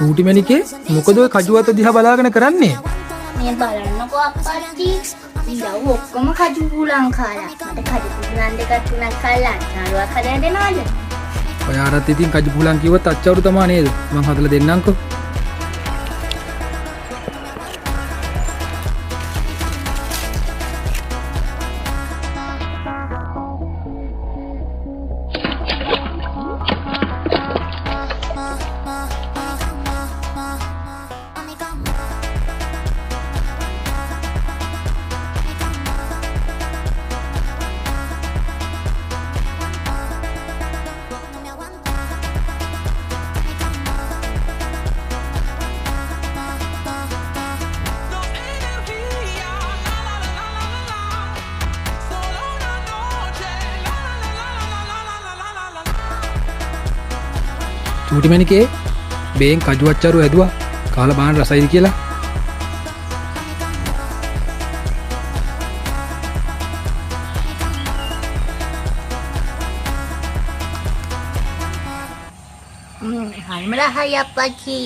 චූටි මැනිකේ මොකද ඔය කජු වත දිහා බලාගෙන කරන්නේ? මේ බලන්නකෝ අප්පච්චි. ඉඳව ඔක්කොම කජු පුලං කාලා. මට කජු පුලං දෙකක් තුනක් කාලා අච්චාරුවක් හදලා දෙනවද? ඔයාලත් ඉතින් කජු පුලං කිව්වත් අච්චවරු තමයි නේද? මං හදලා දෙන්නම්කෝ. චූටි මැනිකේ බේන් කජු අච්චාරු ඇදුවා. කාලා බලන්න රසයිද කියලා. හරිමලා හයි අප්පච්චි.